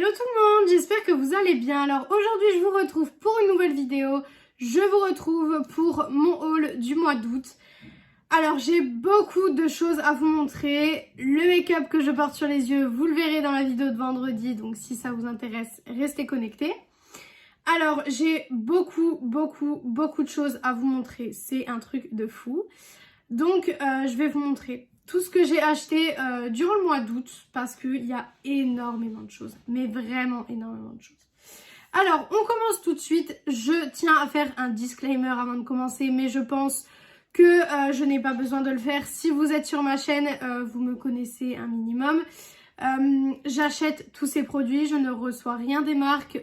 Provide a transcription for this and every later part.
Hello tout le monde, j'espère que vous allez bien. Alors aujourd'hui je vous retrouve pour une nouvelle vidéo. Je vous retrouve pour mon haul du mois d'août. Alors j'ai beaucoup de choses à vous montrer. Le make-up que je porte sur les yeux, vous le verrez dans la vidéo de vendredi. Donc si ça vous intéresse, restez connectés. Alors j'ai beaucoup de choses à vous montrer. C'est un truc de fou. Donc je vais vous montrer tout ce que j'ai acheté durant le mois d'août parce qu'il y a énormément de choses, mais vraiment énormément de choses. Alors, on commence tout de suite. Je tiens à faire un disclaimer avant de commencer, mais je pense que je n'ai pas besoin de le faire. Si vous êtes sur ma chaîne, vous me connaissez un minimum. J'achète tous ces produits, je ne reçois rien des marques,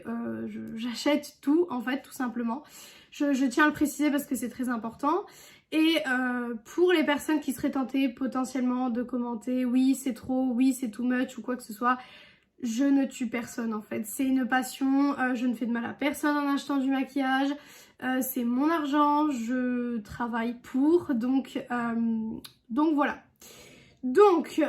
j'achète tout en fait, tout simplement. Je tiens à le préciser parce que c'est très important. Et pour les personnes qui seraient tentées potentiellement de commenter oui c'est trop, oui c'est too much ou quoi que ce soit, je ne tue personne en fait. C'est une passion, je ne fais de mal à personne en achetant du maquillage, c'est mon argent, je travaille pour, donc voilà. Donc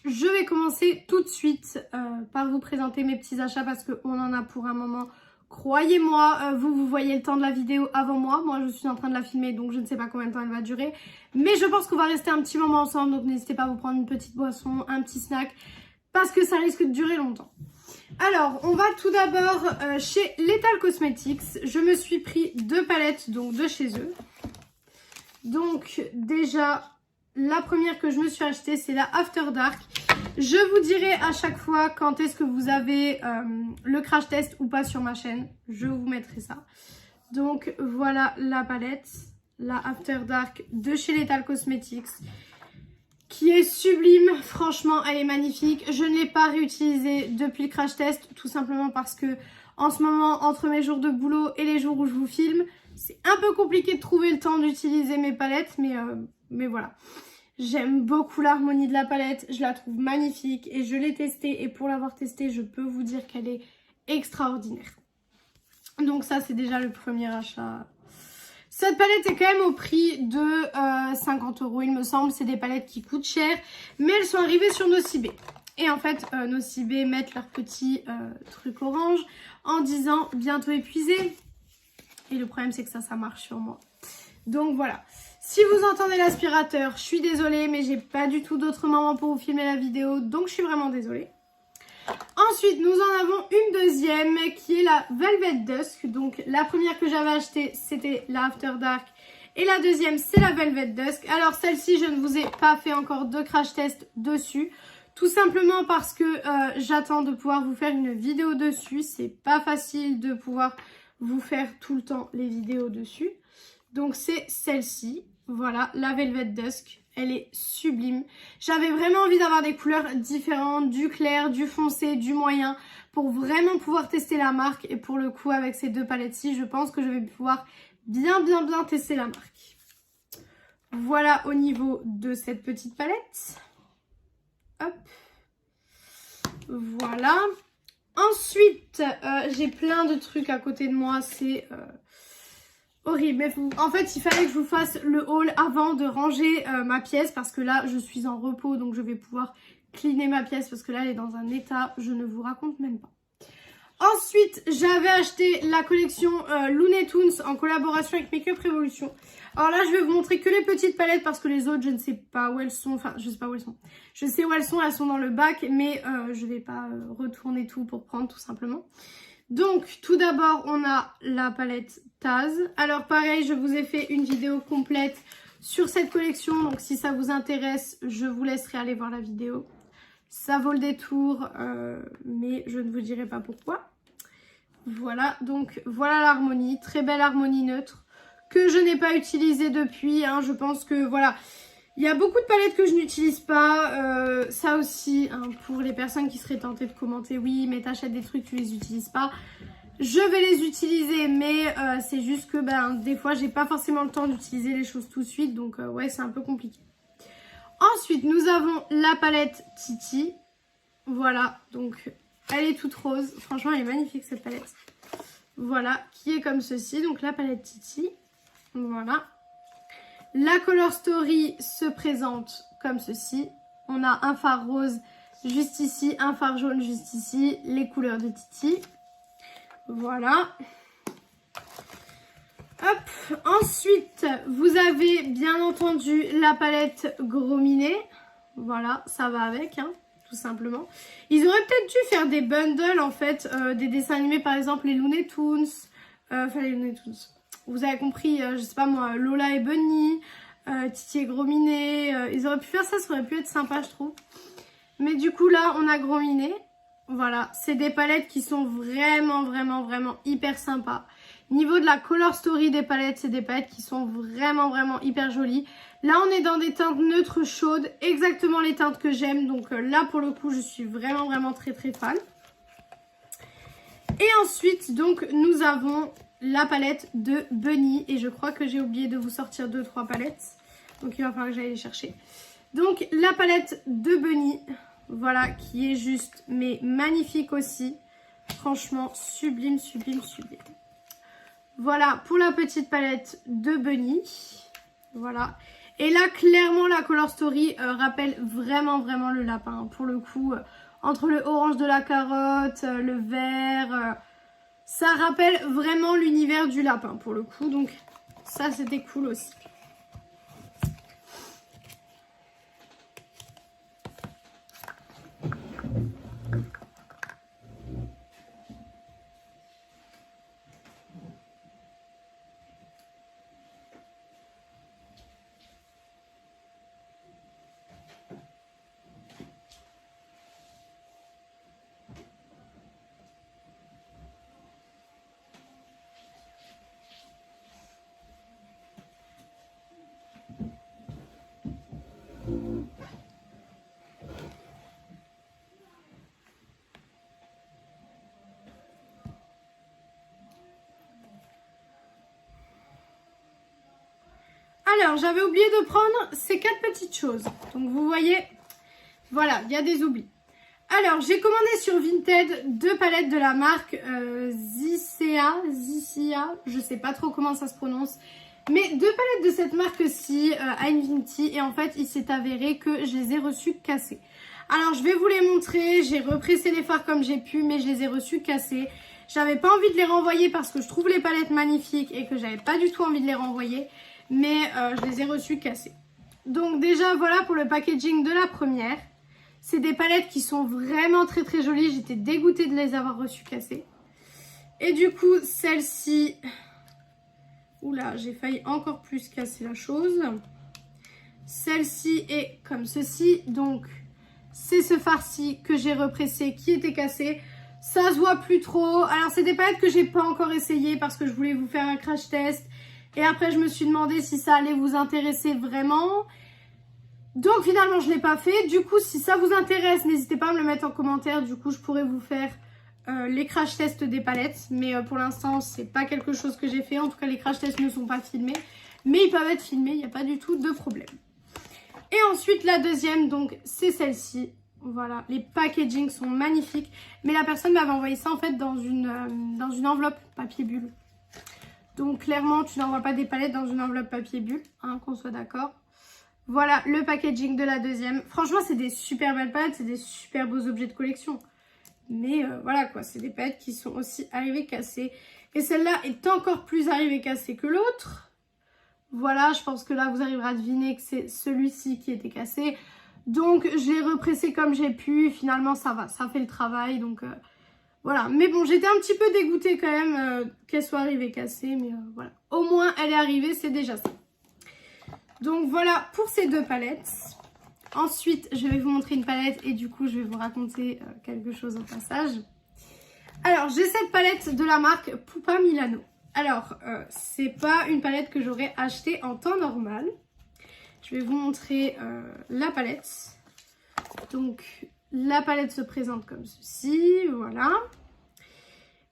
je vais commencer tout de suite par vous présenter mes petits achats parce qu'on en a pour un moment. Croyez-moi, vous voyez le temps de la vidéo avant moi. Moi, je suis en train de la filmer, donc je ne sais pas combien de temps elle va durer. Mais je pense qu'on va rester un petit moment ensemble, donc n'hésitez pas à vous prendre une petite boisson, un petit snack, parce que ça risque de durer longtemps. Alors, on va tout d'abord chez Lethal Cosmetics. Je me suis pris 2 palettes, donc de chez eux. Donc, déjà, la première que je me suis achetée, c'est la After Dark. Je vous dirai à chaque fois quand est-ce que vous avez le crash test ou pas sur ma chaîne. Je vous mettrai ça. Donc voilà la palette, la After Dark de chez Lethal Cosmetics, qui est sublime. Franchement, elle est magnifique. Je ne l'ai pas réutilisée depuis le crash test, tout simplement parce que en ce moment, entre mes jours de boulot et les jours où je vous filme, c'est un peu compliqué de trouver le temps d'utiliser mes palettes, mais voilà. J'aime beaucoup l'harmonie de la palette, je la trouve magnifique et je l'ai testée et pour l'avoir testée, je peux vous dire qu'elle est extraordinaire. Donc ça, c'est déjà le premier achat. Cette palette est quand même au prix de 50 €, il me semble. C'est des palettes qui coûtent cher, mais elles sont arrivées sur Nocibé. Et en fait, Nocibé mettent leur petit truc orange en disant bientôt épuisé. Et le problème, c'est que ça marche sur moi. Donc voilà. Si vous entendez l'aspirateur, je suis désolée, mais j'ai pas du tout d'autre moment pour vous filmer la vidéo, donc je suis vraiment désolée. Ensuite, nous en avons une deuxième qui est la Velvet Dusk. Donc la première que j'avais achetée, c'était la After Dark. Et la deuxième, c'est la Velvet Dusk. Alors celle-ci, je ne vous ai pas fait encore de crash test dessus. Tout simplement parce que j'attends de pouvoir vous faire une vidéo dessus. C'est pas facile de pouvoir vous faire tout le temps les vidéos dessus. Donc c'est celle-ci. Voilà, la Velvet Dusk, elle est sublime. J'avais vraiment envie d'avoir des couleurs différentes, du clair, du foncé, du moyen, pour vraiment pouvoir tester la marque. Et pour le coup, avec ces 2 palettes-ci, je pense que je vais pouvoir bien tester la marque. Voilà au niveau de cette petite palette. Hop. Voilà. Ensuite, j'ai plein de trucs à côté de moi, c'est... horrible, mais en fait il fallait que je vous fasse le haul avant de ranger ma pièce parce que là je suis en repos, donc je vais pouvoir cleaner ma pièce parce que là elle est dans un état, je ne vous raconte même pas. Ensuite j'avais acheté la collection Looney Tunes en collaboration avec Make Up Revolution. Alors là je vais vous montrer que les petites palettes parce que les autres je ne sais pas où elles sont, enfin je sais pas où elles sont. Je sais où elles sont dans le bac, mais je vais pas retourner tout pour prendre tout simplement. Donc tout d'abord on a la palette Taz. Alors pareil, je vous ai fait une vidéo complète sur cette collection, donc si ça vous intéresse, je vous laisserai aller voir la vidéo. Ça vaut le détour, mais je ne vous dirai pas pourquoi. Voilà, donc voilà l'harmonie, très belle harmonie neutre que je n'ai pas utilisée depuis, hein. Je pense que voilà, il y a beaucoup de palettes que je n'utilise pas, ça aussi, hein, pour les personnes qui seraient tentées de commenter, oui mais t'achètes des trucs, tu les utilises pas. Je vais les utiliser, mais c'est juste que des fois j'ai pas forcément le temps d'utiliser les choses tout de suite, donc ouais c'est un peu compliqué. Ensuite nous avons la palette Titi, voilà, donc elle est toute rose, franchement elle est magnifique cette palette. Voilà, qui est comme ceci, donc la palette Titi, voilà. La Color Story se présente comme ceci. On a un fard rose juste ici, un fard jaune juste ici, les couleurs de Titi. Voilà. Hop, ensuite, vous avez bien entendu la palette Gros Minet. Voilà, ça va avec, hein, tout simplement. Ils auraient peut-être dû faire des bundles, en fait, des dessins animés, par exemple, les Looney Tunes. Les Looney Tunes. Vous avez compris, je sais pas moi, Lola et Bunny, Titi et Gros Minet. Ils auraient pu faire ça, ça aurait pu être sympa, je trouve. Mais du coup, là, on a Gros Minet. Voilà, c'est des palettes qui sont vraiment hyper sympas. Niveau de la color story des palettes, c'est des palettes qui sont vraiment hyper jolies. Là, on est dans des teintes neutres chaudes, exactement les teintes que j'aime. Donc là, pour le coup, je suis vraiment très fan. Et ensuite, donc, nous avons la palette de Bunny. Et je crois que j'ai oublié de vous sortir 2-3 palettes. Donc, il va falloir que j'aille les chercher. Donc, la palette de Bunny, voilà, qui est juste, mais magnifique aussi. Franchement, sublime. Voilà pour la petite palette de Bunny. Voilà. Et là, clairement, la Color Story rappelle vraiment le lapin. Pour le coup, entre le orange de la carotte, le vert, ça rappelle vraiment l'univers du lapin pour le coup. Donc ça, c'était cool aussi. Alors, j'avais oublié de prendre ces 4 petites choses. Donc, vous voyez, voilà, il y a des oublis. Alors, j'ai commandé sur Vinted 2 palettes de la marque Zicea, je sais pas trop comment ça se prononce. Mais 2 palettes de cette marque-ci, à Infinity. Et en fait, il s'est avéré que je les ai reçues cassées. Alors, je vais vous les montrer. J'ai repressé les fards comme j'ai pu, mais je les ai reçues cassées. J'avais pas envie de les renvoyer parce que je trouve les palettes magnifiques et que j'avais pas du tout envie de les renvoyer. Mais je les ai reçues cassées. Donc déjà, voilà pour le packaging de la première. C'est des palettes qui sont vraiment très jolies. J'étais dégoûtée de les avoir reçues cassées. Et du coup, celle-ci... Oula, j'ai failli encore plus casser la chose. Celle-ci est comme ceci. Donc, c'est ce farci que j'ai repressé qui était cassé. Ça se voit plus trop. Alors, c'est des palettes que j'ai pas encore essayé parce que je voulais vous faire un crash test. Et après, je me suis demandé si ça allait vous intéresser vraiment. Donc, finalement, je ne l'ai pas fait. Du coup, si ça vous intéresse, n'hésitez pas à me le mettre en commentaire. Du coup, je pourrais vous faire les crash tests des palettes. Mais pour l'instant, c'est pas quelque chose que j'ai fait. En tout cas, les crash tests ne sont pas filmés. Mais ils peuvent être filmés, il n'y a pas du tout de problème. Et ensuite, la deuxième, donc, c'est celle-ci. Voilà, les packagings sont magnifiques. Mais la personne m'avait envoyé ça, en fait, dans une enveloppe papier bulle. Donc clairement, tu n'envoies pas des palettes dans une enveloppe papier bulle, hein, qu'on soit d'accord. Voilà le packaging de la deuxième. Franchement, c'est des super belles palettes, c'est des super beaux objets de collection. Mais voilà quoi, c'est des palettes qui sont aussi arrivées cassées. Et celle-là est encore plus arrivée cassée que l'autre. Voilà, je pense que là, vous arriverez à deviner que c'est celui-ci qui était cassé. Donc, j'ai repressé comme j'ai pu. Et finalement, ça va, ça fait le travail. Donc... voilà, mais bon, j'étais un petit peu dégoûtée quand même qu'elle soit arrivée cassée, mais voilà. Au moins, elle est arrivée, c'est déjà ça. Donc voilà pour ces 2 palettes. Ensuite, je vais vous montrer une palette et du coup, je vais vous raconter quelque chose au passage. Alors, j'ai cette palette de la marque Pupa Milano. Alors, c'est pas une palette que j'aurais achetée en temps normal. Je vais vous montrer la palette. Donc... la palette se présente comme ceci, voilà.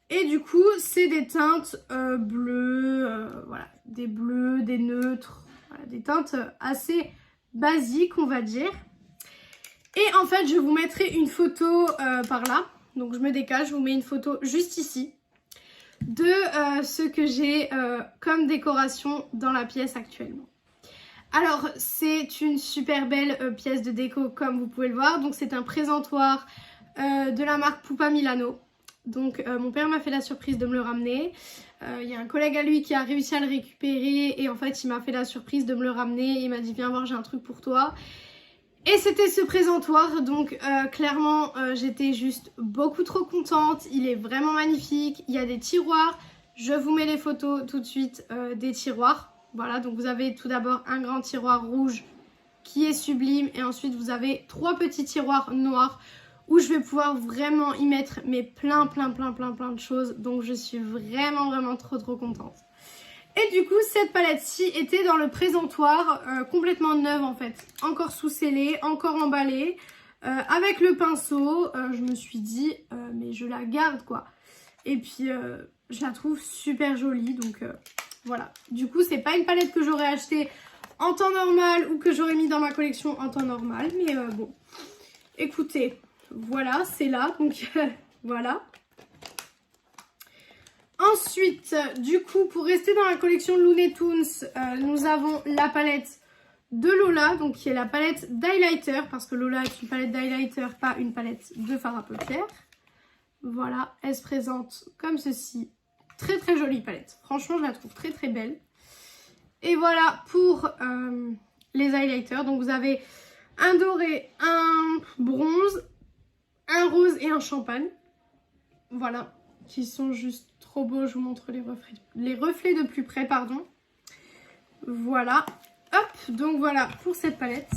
Et du coup, c'est des teintes bleues, voilà, des bleus, des neutres, voilà, des teintes assez basiques, on va dire. Et en fait, je vous mettrai une photo par là. Donc, je me décale, je vous mets une photo juste ici de ce que j'ai comme décoration dans la pièce actuellement. Alors, c'est une super belle pièce de déco comme vous pouvez le voir. Donc, c'est un présentoir de la marque Pupa Milano. Donc, mon père m'a fait la surprise de me le ramener. Il y a un collègue à lui qui a réussi à le récupérer et en fait, il m'a fait la surprise de me le ramener. Il m'a dit, viens voir, j'ai un truc pour toi. Et c'était ce présentoir, donc clairement j'étais juste beaucoup trop contente, il est vraiment magnifique, il y a des tiroirs, je vous mets les photos tout de suite des tiroirs. Voilà, donc vous avez tout d'abord un grand tiroir rouge qui est sublime et ensuite vous avez 3 petits tiroirs noirs où je vais pouvoir vraiment y mettre mais plein de choses, donc je suis vraiment trop contente. Et du coup, cette palette-ci était dans le présentoir, complètement neuve en fait. Encore sous-scellée, encore emballée. Avec le pinceau, je me suis dit, mais je la garde quoi. Et puis, je la trouve super jolie, donc voilà. Du coup, c'est pas une palette que j'aurais achetée en temps normal ou que j'aurais mis dans ma collection en temps normal. Mais bon, écoutez, voilà, c'est là, donc voilà. Ensuite, du coup, pour rester dans la collection Looney Tunes, nous avons la palette de Lola, donc qui est la palette d'highlighter, parce que Lola est une palette d'highlighter, pas une palette de fard à paupières. Voilà, elle se présente comme ceci. Très jolie palette. Franchement, je la trouve très belle. Et voilà pour les highlighters. Donc, vous avez un doré, un bronze, un rose et un champagne. Voilà, qui sont juste trop beaux. Je vous montre les reflets de plus près, pardon. Voilà, hop, donc voilà pour cette palette.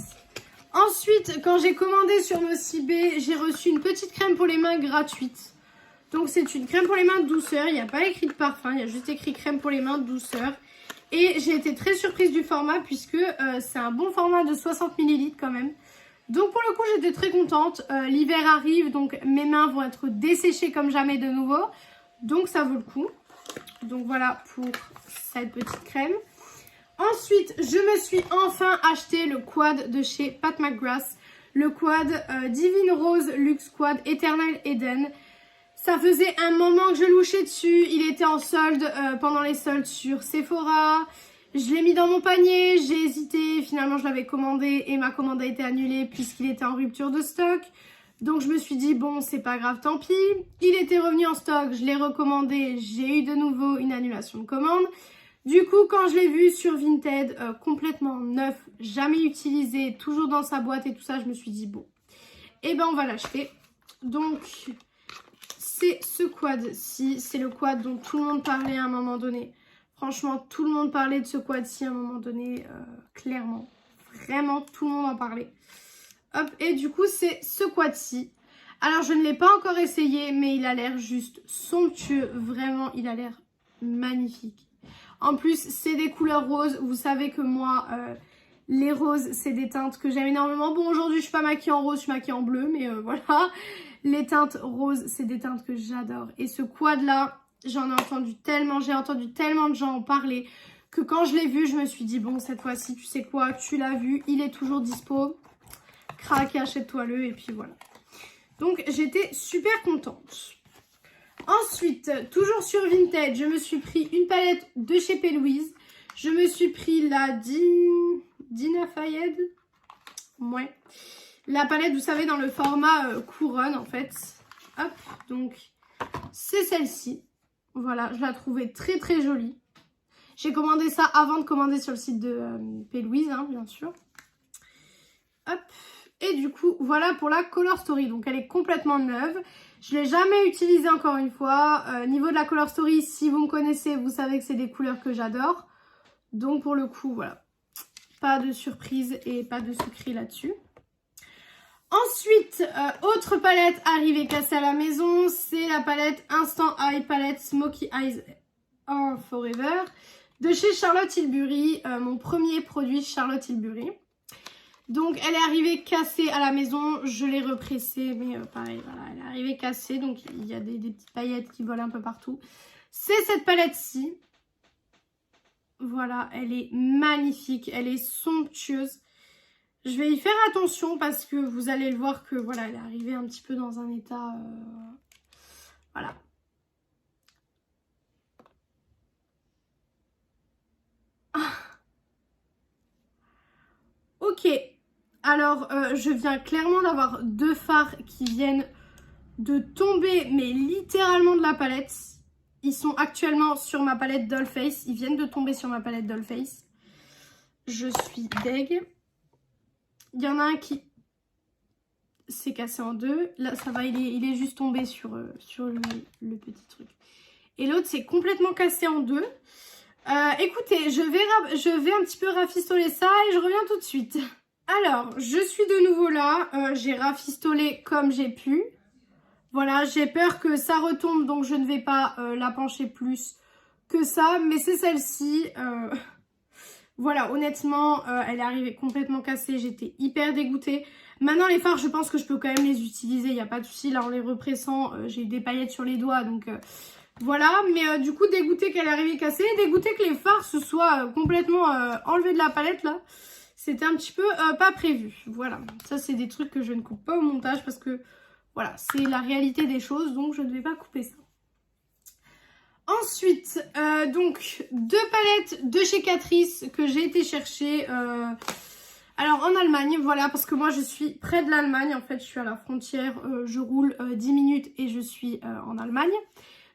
Ensuite, quand j'ai commandé sur Nocibé, j'ai reçu une petite crème pour les mains gratuite. Donc c'est une crème pour les mains douceur, il n'y a pas écrit de parfum, il y a juste écrit crème pour les mains douceur. Et j'ai été très surprise du format puisque c'est un bon format de 60 ml quand même. Donc pour le coup j'étais très contente, l'hiver arrive donc mes mains vont être desséchées comme jamais de nouveau. Donc ça vaut le coup. Donc voilà pour cette petite crème. Ensuite je me suis enfin acheté le quad de chez Pat McGrath. Le quad Divine Rose Luxe Quad Eternal Eden. Ça faisait un moment que je louchais dessus, il était en solde pendant les soldes sur Sephora. Je l'ai mis dans mon panier, j'ai hésité, finalement je l'avais commandé et ma commande a été annulée puisqu'il était en rupture de stock. Donc je me suis dit bon c'est pas grave, tant pis. Il était revenu en stock, je l'ai recommandé, j'ai eu de nouveau une annulation de commande. Du coup quand je l'ai vu sur Vinted, complètement neuf, jamais utilisé, toujours dans sa boîte et tout ça, je me suis dit bon, et ben on va l'acheter. Donc c'est ce quad-ci, c'est le quad dont tout le monde parlait à un moment donné. Franchement, tout le monde parlait de ce quad-ci à un moment donné, clairement. Vraiment, tout le monde en parlait. Hop, et du coup, c'est ce quad-ci. Alors, je ne l'ai pas encore essayé, mais il a l'air juste somptueux. Vraiment, il a l'air magnifique. En plus, c'est des couleurs roses. Vous savez que moi, les roses, c'est des teintes que j'aime énormément. Bon, aujourd'hui, je suis pas maquillée en rose, je suis maquillée en bleu, mais voilà. Les teintes roses, c'est des teintes que j'adore. Et ce quad-là, j'en ai entendu tellement, j'ai entendu tellement de gens en parler que quand je l'ai vu, je me suis dit, bon, cette fois-ci, tu sais quoi, tu l'as vu, il est toujours dispo. Craque, achète-toi-le, et puis voilà. Donc, j'étais super contente. Ensuite, toujours sur Vinted, je me suis pris une palette de chez P. Louise. Je me suis pris la Dina Fayed. Ouais. La palette, vous savez, dans le format couronne, en fait. Hop, donc, c'est celle-ci. Voilà, je la trouvais très jolie. J'ai commandé ça avant de commander sur le site de P. Louise, hein, bien sûr. Hop. Et du coup, voilà pour la Color Story. Donc, elle est complètement neuve. Je ne l'ai jamais utilisée encore une fois. Niveau de la Color Story, si vous me connaissez, vous savez que c'est des couleurs que j'adore. Donc, pour le coup, voilà. Pas de surprise et pas de sucrerie là-dessus. Ensuite, autre palette arrivée cassée à la maison, c'est la palette Instant Eye Palette Smoky Eyes en Forever de chez Charlotte Tilbury, mon premier produit Charlotte Tilbury. Donc elle est arrivée cassée à la maison, je l'ai repressée, mais pareil, voilà, elle est arrivée cassée, donc il y a des petites paillettes qui volent un peu partout. C'est cette palette-ci. Voilà, elle est magnifique, elle est somptueuse. Je vais y faire attention parce que vous allez le voir que voilà, elle est arrivée un petit peu dans un état... voilà. Ok, alors je viens clairement d'avoir 2 fards qui viennent de tomber, mais littéralement de la palette. Ils sont actuellement sur ma palette Dollface. Ils viennent de tomber sur ma palette Dollface. Je suis deg. Il y en a un qui s'est cassé en 2. Là, ça va, il est juste tombé sur le petit truc. Et l'autre s'est complètement cassé en 2. Écoutez, je vais un petit peu rafistoler ça et je reviens tout de suite. Alors, je suis de nouveau là. J'ai rafistolé comme j'ai pu. Voilà, j'ai peur que ça retombe, donc je ne vais pas la pencher plus que ça. Mais c'est celle-ci. Voilà, honnêtement, elle est arrivée complètement cassée. J'étais hyper dégoûtée. Maintenant, les fards, je pense que je peux quand même les utiliser. Il n'y a pas de souci. Là, en les repressant, j'ai eu des paillettes sur les doigts. Donc, voilà. Mais du coup, dégoûtée qu'elle est arrivée cassée. Dégoûtée que les fards se soient complètement enlevés de la palette, là. C'était un petit peu pas prévu. Voilà. Ça, c'est des trucs que je ne coupe pas au montage parce que... Voilà, c'est la réalité des choses, donc je ne vais pas couper ça. Ensuite, donc, 2 palettes de chez Catrice que j'ai été chercher alors en Allemagne, voilà, parce que moi je suis près de l'Allemagne, en fait je suis à la frontière, je roule 10 minutes et je suis en Allemagne.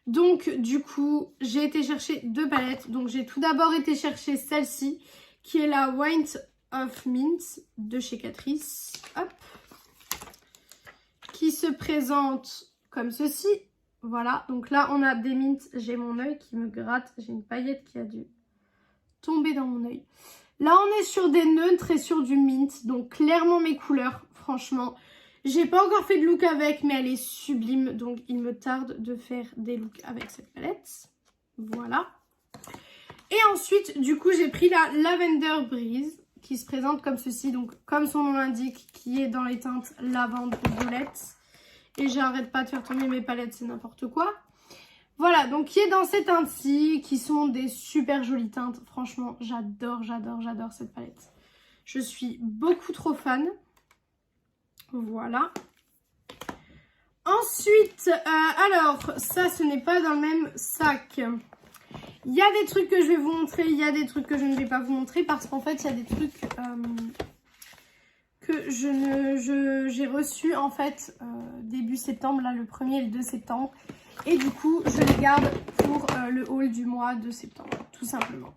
Donc du coup, j'ai été chercher 2 palettes, donc j'ai tout d'abord été chercher celle-ci, qui est la Wine of Mint de chez Catrice, hop, qui se présente comme ceci. Voilà, donc là on a des mints, j'ai mon œil qui me gratte, j'ai une paillette qui a dû tomber dans mon œil. Là on est sur des neutres et sur du mint, donc clairement mes couleurs, franchement. J'ai pas encore fait de look avec, mais elle est sublime, donc il me tarde de faire des looks avec cette palette. Voilà. Et ensuite, du coup, j'ai pris la Lavender Breeze, qui se présente comme ceci, donc comme son nom l'indique, qui est dans les teintes lavande et violette. Et j'arrête pas de faire tomber mes palettes, c'est n'importe quoi. Voilà, donc qui est dans ces teintes-ci, qui sont des super jolies teintes. Franchement, j'adore, j'adore, j'adore cette palette. Je suis beaucoup trop fan. Voilà. Ensuite, alors, ça, ce n'est pas dans le même sac. Il y a des trucs que je vais vous montrer, il y a des trucs que je ne vais pas vous montrer parce qu'en fait, il y a des trucs que j'ai reçus en fait début septembre, là le 1er et le 2 septembre. Et du coup, je les garde pour le haul du mois de septembre, tout simplement.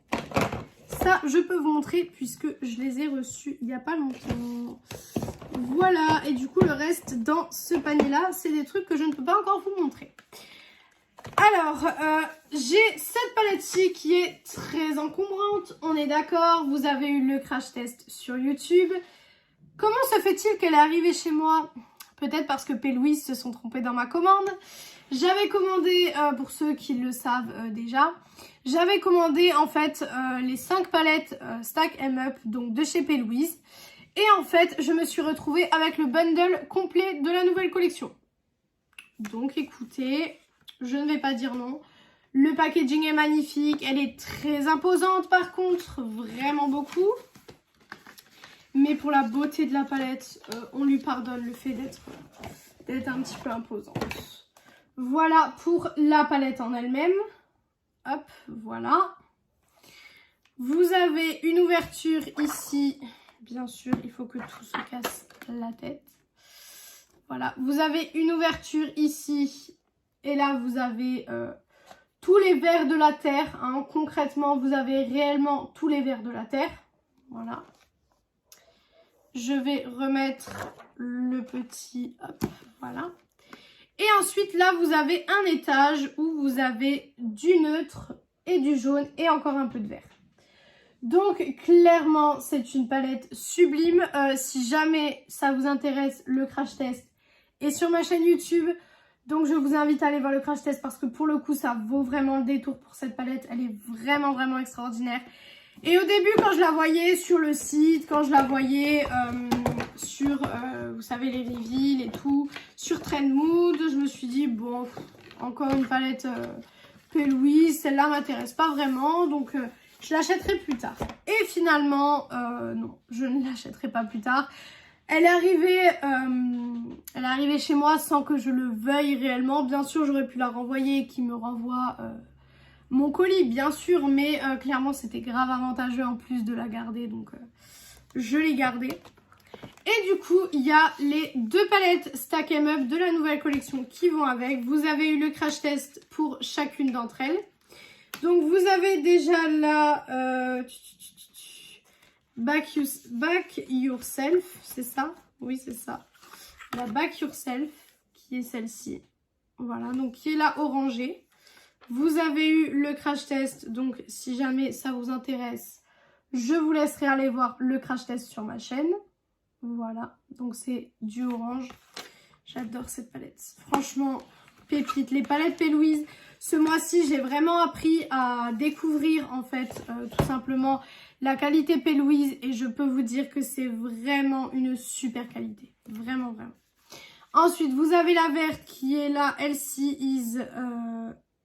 Ça, je peux vous montrer puisque je les ai reçus il n'y a pas longtemps. Voilà, et du coup, le reste dans ce panier-là, c'est des trucs que je ne peux pas encore vous montrer. Alors, j'ai cette palette-ci qui est très encombrante, on est d'accord. Vous avez eu le crash test sur YouTube. Comment se fait-il qu'elle est arrivée chez moi? Peut-être parce que P. Louise se sont trompés dans ma commande. J'avais commandé, pour ceux qui le savent déjà, j'avais commandé en fait les 5 palettes Stack 'em Up, donc de chez P. Louise. Et en fait, je me suis retrouvée avec le bundle complet de la nouvelle collection. Donc écoutez, je ne vais pas dire non. Le packaging est magnifique, elle est très imposante par contre, vraiment beaucoup. Mais pour la beauté de la palette, on lui pardonne le fait d'être un petit peu imposante. Voilà pour la palette en elle-même. Hop, voilà. Vous avez une ouverture ici. Bien sûr, il faut que tout se casse la tête. Voilà, vous avez une ouverture ici. Et là, vous avez tous les vers de la Terre. Hein. Concrètement, vous avez réellement tous les vers de la Terre. Voilà. Je vais remettre le petit... Hop, voilà. Et ensuite, là, vous avez un étage où vous avez du neutre et du jaune et encore un peu de vert. Donc, clairement, c'est une palette sublime. Si jamais ça vous intéresse, le crash test est sur ma chaîne YouTube. Donc, je vous invite à aller voir le crash test parce que pour le coup, ça vaut vraiment le détour pour cette palette. Elle est vraiment, vraiment extraordinaire. Et au début, quand je la voyais sur le site, quand je la voyais sur, vous savez, les reveals et tout, sur Trendmood, je me suis dit, bon, encore une palette P. Louise, celle-là m'intéresse pas vraiment, donc je l'achèterai plus tard. Et finalement, non, je ne l'achèterai pas plus tard. Elle est arrivée chez moi sans que je le veuille réellement. Bien sûr, j'aurais pu la renvoyer et qu'il me renvoie... mon colis, bien sûr, mais clairement, c'était grave avantageux en plus de la garder. Donc, je l'ai gardé. Et du coup, il y a les 2 palettes Stack 'em Up de la nouvelle collection qui vont avec. Vous avez eu le crash test pour chacune d'entre elles. Donc, vous avez déjà la Back Yourself, c'est ça? Oui, c'est ça. La Back Yourself, qui est celle-ci. Voilà, donc qui est la orangée. Vous avez eu le crash test, donc si jamais ça vous intéresse, je vous laisserai aller voir le crash test sur ma chaîne. Voilà, donc c'est du orange. J'adore cette palette. Franchement, pépite. Les palettes P. Louise, ce mois-ci, j'ai vraiment appris à découvrir, en fait, tout simplement, la qualité P. Louise. Et je peux vous dire que c'est vraiment une super qualité. Vraiment, vraiment. Ensuite, vous avez la verte qui est la Elsie is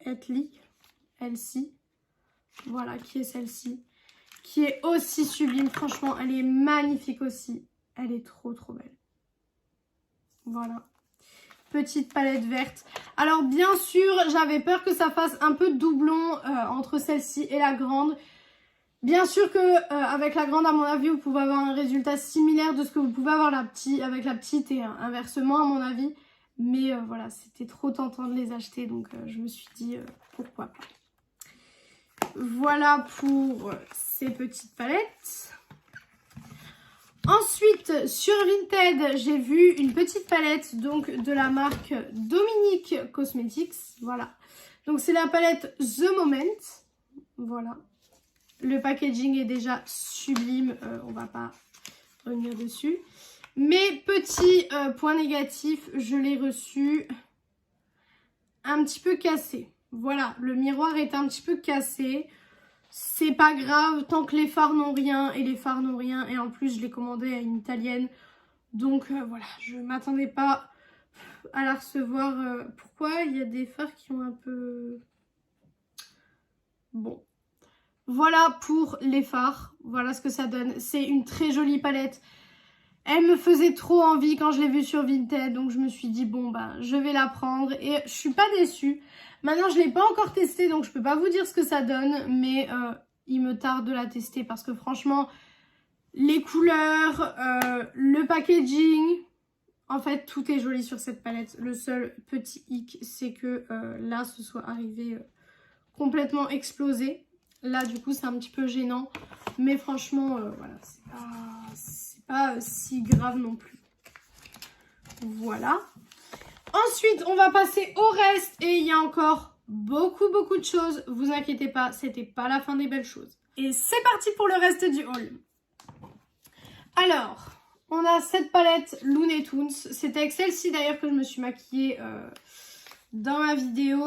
Etly. Elsie. Voilà, qui est celle-ci. Qui est aussi sublime. Franchement, elle est magnifique aussi. Elle est trop, trop belle. Voilà. Petite palette verte. Alors, bien sûr, j'avais peur que ça fasse un peu de doublon entre celle-ci et la grande. Bien sûr que avec la grande, à mon avis, vous pouvez avoir un résultat similaire de ce que vous pouvez avoir avec la petite et inversement, à mon avis. Mais voilà, c'était trop tentant de les acheter, donc je me suis dit pourquoi pas. Voilà pour ces petites palettes. Ensuite, sur Vinted, j'ai vu une petite palette donc de la marque Dominique Cosmetics. Voilà. Donc, c'est la palette The Moment. Voilà. Le packaging est déjà sublime. On va pas revenir dessus. Mais petit point négatif, je l'ai reçu un petit peu cassé. Voilà. Le miroir est un petit peu cassé. C'est pas grave tant que les fards n'ont rien et les fards n'ont rien. Et en plus, je l'ai commandé à une italienne. Donc voilà, je m'attendais pas à la recevoir. Pourquoi il y a des fards qui ont un peu... Bon. Voilà pour les fards. Voilà ce que ça donne. C'est une très jolie palette. Elle me faisait trop envie quand je l'ai vue sur Vinted. Donc je me suis dit, bon bah, je vais la prendre. Et je suis pas déçue. Maintenant, je ne l'ai pas encore testée, donc je ne peux pas vous dire ce que ça donne, mais il me tarde de la tester parce que franchement, les couleurs, le packaging, en fait, tout est joli sur cette palette. Le seul petit hic, c'est que là, ce soit arrivé complètement explosé. Là, du coup, c'est un petit peu gênant, mais franchement, voilà, c'est pas si grave non plus. Voilà. Ensuite, on va passer au reste et il y a encore beaucoup de choses. Vous inquiétez pas, c'était pas la fin des belles choses. Et c'est parti pour le reste du haul. Alors, on a cette palette Looney Tunes. C'est avec celle-ci d'ailleurs que je me suis maquillée dans ma vidéo.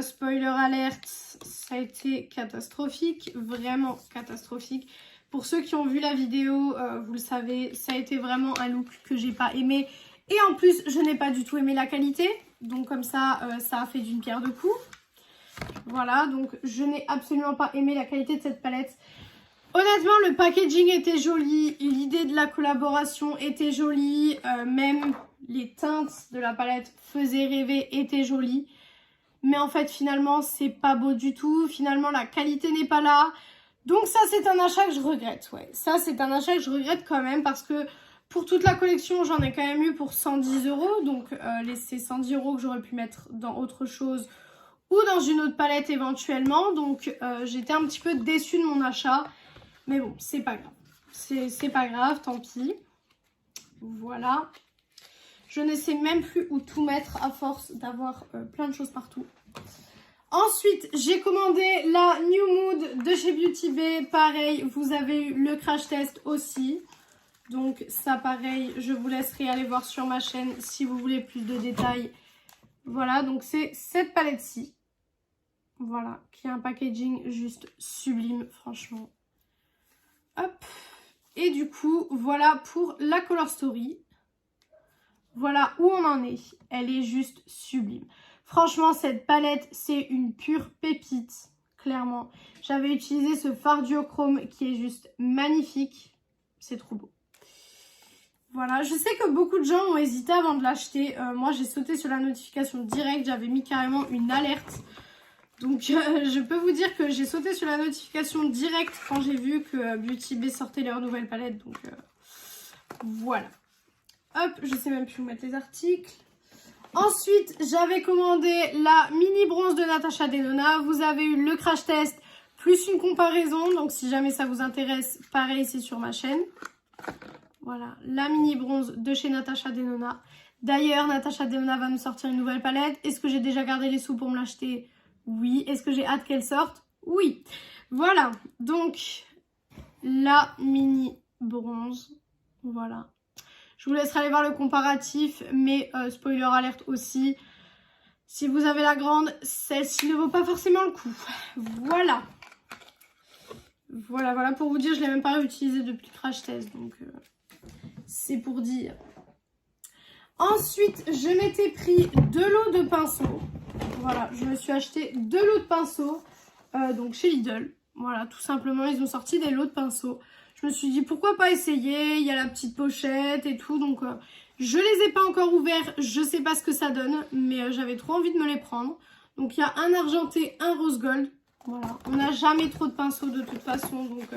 Spoiler alert, ça a été catastrophique, vraiment catastrophique. Pour ceux qui ont vu la vidéo, vous le savez, ça a été vraiment un look que j'ai pas aimé. Et en plus, je n'ai pas du tout aimé la qualité. Donc comme ça, ça a fait d'une pierre deux coups. Voilà, donc je n'ai absolument pas aimé la qualité de cette palette. Honnêtement, le packaging était joli. L'idée de la collaboration était jolie. Même les teintes de la palette faisaient rêver, étaient jolies. Mais en fait, finalement, c'est pas beau du tout. Finalement, la qualité n'est pas là. Donc ça, c'est un achat que je regrette. Ouais, ça, c'est un achat que je regrette quand même parce que... Pour toute la collection, j'en ai quand même eu pour 110 €. Donc, ces 110 € que j'aurais pu mettre dans autre chose ou dans une autre palette éventuellement. Donc, j'étais un petit peu déçue de mon achat. Mais bon, c'est pas grave. C'est pas grave, tant pis. Voilà. Je ne sais même plus où tout mettre à force d'avoir plein de choses partout. Ensuite, j'ai commandé la New Mood de chez Beauty Bay. Pareil, vous avez eu le crash test aussi. Donc ça pareil, je vous laisserai aller voir sur ma chaîne si vous voulez plus de détails. Voilà, donc c'est cette palette-ci. Voilà, qui a un packaging juste sublime, franchement. Hop. Et du coup, voilà pour la Color Story. Voilà où on en est. Elle est juste sublime. Franchement, cette palette, c'est une pure pépite, clairement. J'avais utilisé ce fard duochrome qui est juste magnifique. C'est trop beau. Voilà, je sais que beaucoup de gens ont hésité avant de l'acheter. Moi, j'ai sauté sur la notification directe. J'avais mis carrément une alerte. Donc je peux vous dire que j'ai sauté sur la notification directe quand j'ai vu que Beauty Bay sortait leur nouvelle palette. Donc voilà. Hop, je sais même plus où mettre les articles. Ensuite, j'avais commandé la mini bronze de Natasha Denona. Vous avez eu le crash test plus une comparaison. Donc si jamais ça vous intéresse, pareil, c'est sur ma chaîne. Voilà, la mini bronze de chez Natasha Denona. D'ailleurs, Natasha Denona va nous sortir une nouvelle palette. Est-ce que j'ai déjà gardé les sous pour me l'acheter? Oui. Est-ce que j'ai hâte qu'elle sorte? Oui. Voilà, donc la mini bronze. Voilà. Je vous laisserai aller voir le comparatif, mais spoiler alerte aussi. Si vous avez la grande, celle-ci ne vaut pas forcément le coup. Voilà. Voilà pour vous dire, je ne l'ai même pas réutilisée depuis le crash test, donc c'est pour dire. Ensuite, je m'étais pris 2 lots de pinceaux. Voilà, je me suis acheté 2 lots de pinceaux, donc chez Lidl. Voilà, tout simplement, ils ont sorti des lots de pinceaux. Je me suis dit, pourquoi pas essayer? Il y a la petite pochette et tout, donc je les ai pas encore ouverts. Je sais pas ce que ça donne, mais j'avais trop envie de me les prendre. Donc, il y a un argenté, un rose gold. Voilà, on n'a jamais trop de pinceaux de toute façon, donc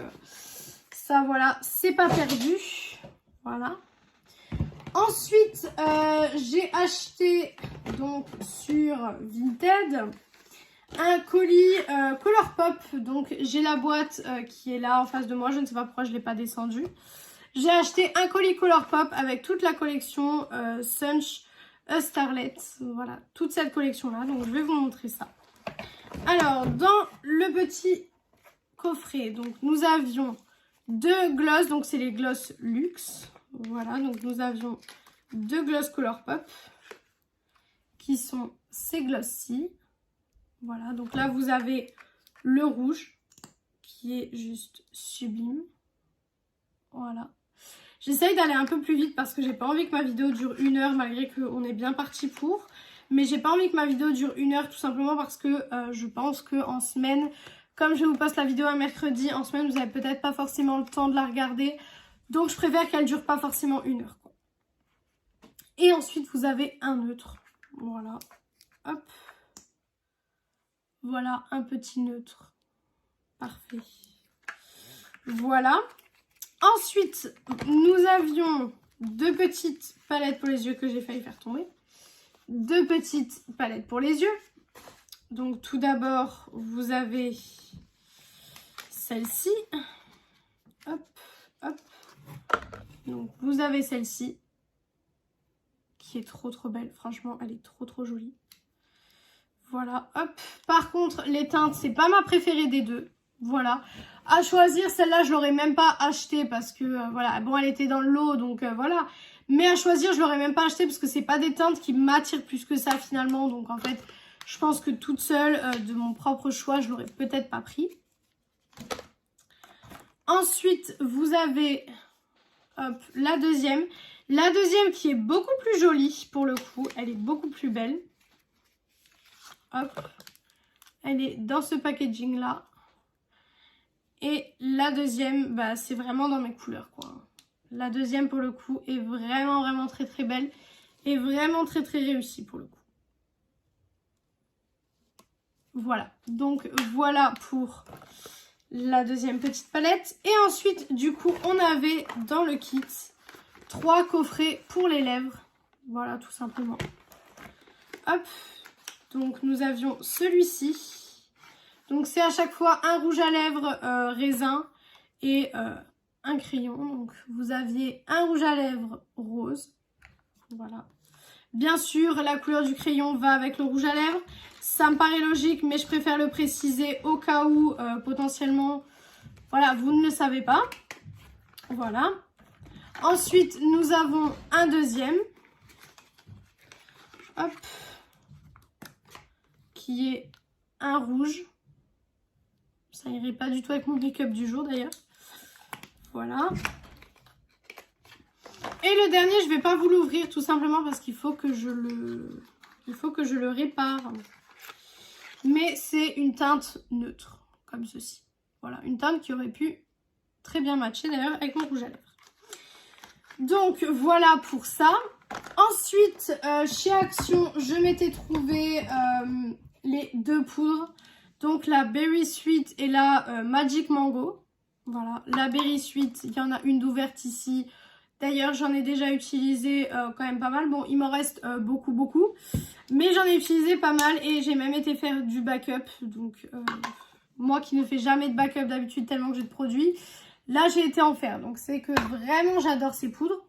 ça, voilà, c'est pas perdu. Voilà. Ensuite, j'ai acheté donc sur Vinted un colis Colourpop. Donc j'ai la boîte qui est là en face de moi. Je ne sais pas pourquoi je ne l'ai pas descendue. J'ai acheté un colis Colourpop avec toute la collection Sunch A Starlet. Voilà, toute cette collection-là. Donc je vais vous montrer ça. Alors, dans le petit coffret, donc nous avions 2 glosses. Donc c'est les glosses luxe. Voilà, donc nous avions 2 glosses Colourpop qui sont ces glosses-ci. Voilà, donc là vous avez le rouge qui est juste sublime. Voilà. J'essaye d'aller un peu plus vite parce que j'ai pas envie que ma vidéo dure 1 heure malgré qu'on est bien parti pour. Mais j'ai pas envie que ma vidéo dure 1 heure tout simplement parce que je pense qu'en semaine, comme je vous poste la vidéo un mercredi, en semaine vous n'avez peut-être pas forcément le temps de la regarder. Donc je préfère qu'elle dure pas forcément 1 heure, quoi. Et ensuite vous avez un neutre. Voilà. Hop. Voilà un petit neutre. Parfait. Voilà. Ensuite, nous avions 2 petites palettes pour les yeux que j'ai failli faire tomber. 2 petites palettes pour les yeux. Donc tout d'abord, vous avez celle-ci. Hop, hop. Donc vous avez celle-ci qui est trop belle. Franchement, elle est trop jolie. Voilà, hop. Par contre, les teintes, c'est pas ma préférée des 2. Voilà. À choisir, celle-là, je l'aurais même pas achetée parce que, voilà, bon, elle était dans le lot, donc voilà. Mais à choisir, je l'aurais même pas achetée parce que c'est pas des teintes qui m'attirent plus que ça finalement. Donc en fait, je pense que toute seule, de mon propre choix, je l'aurais peut-être pas pris. Ensuite, vous avez... Hop, la deuxième. La deuxième qui est beaucoup plus jolie pour le coup. Elle est beaucoup plus belle. Hop. Elle est dans ce packaging là. Et la deuxième, bah, c'est vraiment dans mes couleurs, quoi. La deuxième pour le coup est vraiment très belle. Et vraiment très réussie pour le coup. Voilà. Donc voilà pour la deuxième petite palette. Et ensuite, du coup, on avait dans le kit 3 coffrets pour les lèvres. Voilà, tout simplement. Hop. Donc, nous avions celui-ci. Donc, c'est à chaque fois un rouge à lèvres raisin et un crayon. Donc, vous aviez un rouge à lèvres rose. Voilà. Bien sûr, la couleur du crayon va avec le rouge à lèvres. Ça me paraît logique, mais je préfère le préciser au cas où, potentiellement, voilà, vous ne le savez pas. Voilà. Ensuite, nous avons un deuxième. Hop. Qui est un rouge. Ça irait pas du tout avec mon make-up du jour, d'ailleurs. Voilà. Et le dernier, je vais pas vous l'ouvrir, tout simplement parce qu'il faut que je le répare. Mais c'est une teinte neutre, comme ceci. Voilà, une teinte qui aurait pu très bien matcher d'ailleurs avec mon rouge à lèvres. Donc voilà pour ça. Ensuite, chez Action, je m'étais trouvé les 2 poudres. Donc la Berry Sweet et la Magic Mango. Voilà, la Berry Sweet, il y en a une d'ouverte ici. D'ailleurs, j'en ai déjà utilisé quand même pas mal. Bon, il m'en reste beaucoup. Mais j'en ai utilisé pas mal et j'ai même été faire du backup. Donc, moi qui ne fais jamais de backup d'habitude tellement que j'ai de produits, là, j'ai été en faire. Donc, c'est que vraiment, j'adore ces poudres.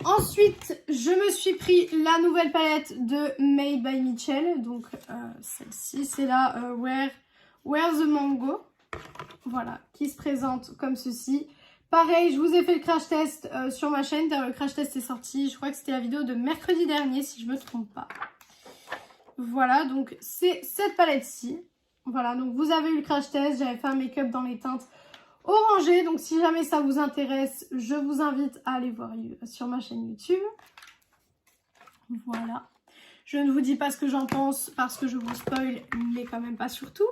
Ensuite, je me suis pris la nouvelle palette de Made by Mitchell. Donc, celle-ci, c'est la Where the Mango. Voilà, qui se présente comme ceci. Pareil, je vous ai fait le crash test sur ma chaîne. Le crash test est sorti, je crois que c'était la vidéo de mercredi dernier, si je ne me trompe pas. Voilà, donc c'est cette palette-ci. Voilà, donc vous avez eu le crash test. J'avais fait un make-up dans les teintes orangées. Donc si jamais ça vous intéresse, je vous invite à aller voir sur ma chaîne YouTube. Voilà. Je ne vous dis pas ce que j'en pense parce que je vous spoil, mais quand même pas surtout.